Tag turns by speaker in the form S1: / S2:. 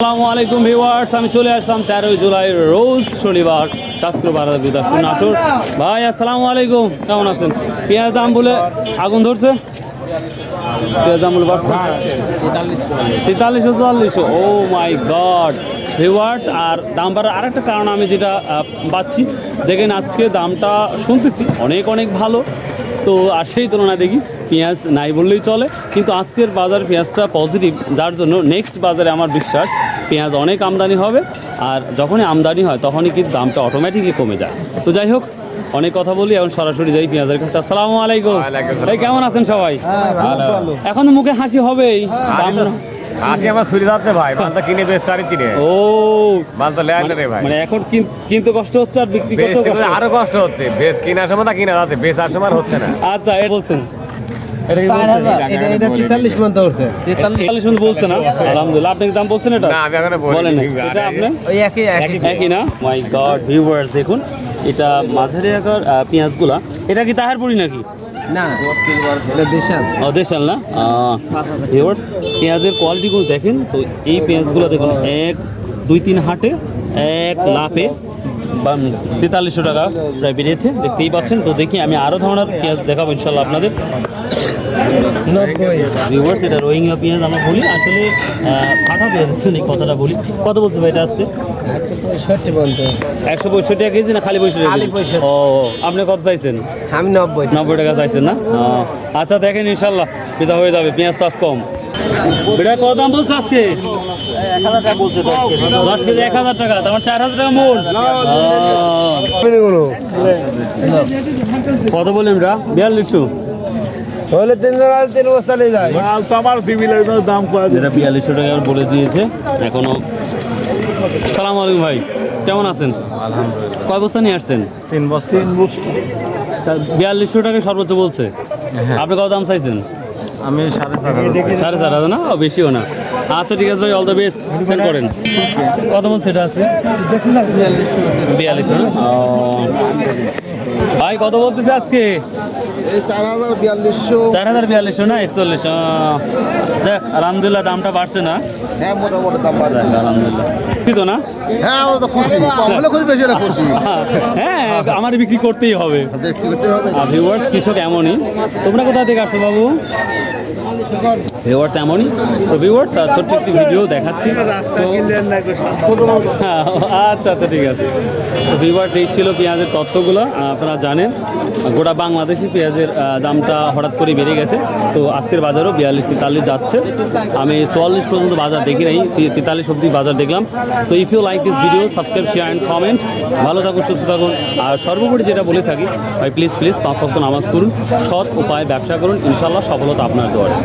S1: আসসালামু আলাইকুম ভিউয়ার্স, আমি চলে আসলাম 13 জুলাই রোজ শনিবার চাষকুর বাজার গুদাসপুর নাটোর। ভাই আসসালামু আলাইকুম, কেমন আছেন? পেঁয়াজ দাম বলে আগুন ধরছে, পেঁয়াজ দাম বলে 43-44। ও মাই গড ভিউয়ার্স, আর দাম বাড়ার আরেকটা কারণ আমি যেটা পাচ্ছি, দেখেন আজকে দামটা শুনতেছি অনেক অনেক ভালো, তো আর সেই তুলনায় দেখি পেঁয়াজ নাই বললেই চলে, কিন্তু আজকের বাজার পেঁয়াজটা পজিটিভ, যার জন্য নেক্সট বাজারে আমার বিশ্বাস পেঁয়াজ অনেক আমদানি হবে, আর যখনই আমদানি হয় তখনই কিন্তু দামটা অটোমেটিকলি কমে যায়। তো যাই হোক, অনেক কথা বলি, এখন সরাসরি যাই পেঁয়াজের কাছে। আসসালামু আলাইকুম ভাই, কেমন আছেন সবাই? এখন তো মুখে হাসি হবেই,
S2: আমার ছুরি যাচ্ছে ভাই, মালটা কিনে বেচতে আর কিনে
S1: ও
S2: মালটা লেয় না রে ভাই,
S1: মানে এখন কিনতে কষ্ট হচ্ছে আর বিক্রি করতে কষ্ট,
S2: আরো কষ্ট হচ্ছে। বেচ কেনার সময় তা কিনা যাচ্ছে, বেচার সময় হচ্ছে না।
S1: আচ্ছা, এটা বলছেন
S3: এটা 43 মন তো হচ্ছে
S1: 43 বলছে না? আলহামদুলিল্লাহ। আপনি কি দাম বলছেন এটা?
S2: না, আমি এখন
S1: বলেন না, এটা আপনি
S3: ওই একই
S1: না? মাই গড ভিউয়ার্স, দেখুন এটা মাঝারি আকার পেঁয়াজগুলা, এটা কি তাহারপুরি নাকি?
S3: না, এটা দেশাল।
S1: ও দেশাল না? ভিউয়ার্স, পেঁয়াজের কোয়ালিটিগুলো দেখেন, তো এই পেঁয়াজগুলো দেখুন 1, 2, 3 হাটে এক লাফে 4300 টাকা প্রায় বেরিয়েছে, দেখতেই পাচ্ছেন। তো দেখি আমি আরও ধরনের পেঁয়াজ দেখাবো ইনশাল্লাহ আপনাদের। ভিউয়ার্স, এটা রোহিঙ্গা পেঁয়াজ আমরা বলি, আসলে ফাটা পেঁয়াজ এই কথাটা বলি। কত বলছে ভাই এটা আজকে? 165 টাকা কেজি না খালি 65? ও, আপনি কত চাইছেন?
S3: আমি
S1: 90 টাকা চাইছেন না? আচ্ছা দেখেন, ইনশাল্লাহ পেঁয়াজ হয়ে যাবে, পেঁয়াজ তো আজ কম। এটা কত দাম বলছে আজকে?
S3: 1000 টাকা বলছে।
S1: 10 কেজি 1000 টাকা, তোমার 4000 টাকা মূল। কত বললেন? 4200
S3: হলে 3 বস্তা নিয়ে যায়।
S1: দাম যেটা 4200 টাকা বলে দিয়েছে এখনো। সালামু আলাইকুম ভাই, কেমন আছেন?
S2: আলহামদুলিল্লাহ।
S1: কয় বস্তা নিয়ে আসছেন?
S2: 3 বস্তা।
S1: 4200 টাকা সর্বোচ্চ বলছে। আপনি কত দাম চাইছেন?
S2: আমি 4.5
S1: 4.5 না, বেশিও না। আচ্ছা ঠিক আছে ভাই, অল দ্য বেস্ট, সেন্ড করেন। কত বলছে এটা আছে? 4200 না? ভাই কত বলতেছে আজকে? 4042 না 41? দেখ আলহামদুলিল্লাহ, দামটা বাড়ছে না?
S4: হ্যাঁ, মোটামুটি দাম বাড়ছে।
S1: আলহামদুলিল্লাহ, তো না?
S4: হ্যাঁ, আমরা তো খুশি, কম হলে খুশি, বেশি হলে খুশি।
S1: হ্যাঁ, আমার বিক্রি করতেই হবে।
S4: দেখতে করতে হবে।
S1: ভিউয়ার্স, কৃষক এমনই। তোমরা কোথা থেকে আসছো বাবু? ভিউয়ার্স এমনই। তো ভিউয়ার্স, ছোট্ট একটি ভিডিও দেখাচ্ছি। হ্যাঁ, আচ্ছা আচ্ছা ঠিক আছে। তো ভিউয়ার্স, এই ছিল পেঁয়াজের তথ্যগুলো। আপনারা জানেন গোটা বাংলাদেশি পেঁয়াজের দামটা হঠাৎ করে বেড়ে গেছে। তো আজকের বাজারও 42-43 যাচ্ছে। আমি 44 পর্যন্ত বাজার দেখি নাই, 43 অব্দি বাজার দেখলাম। So if you like this video, subscribe, share and comment. ভালো থাকুন, সুস্থ থাকুন, আর সর্বোপরি যেটা বলে থাকি ভাই, প্লিজ 5 ওয়াক্ত নামাজ পড়ুন, সৎ উপায়ে ব্যবসা করুন, ইনশাল্লাহ সফলতা আপনার দুয়ারে।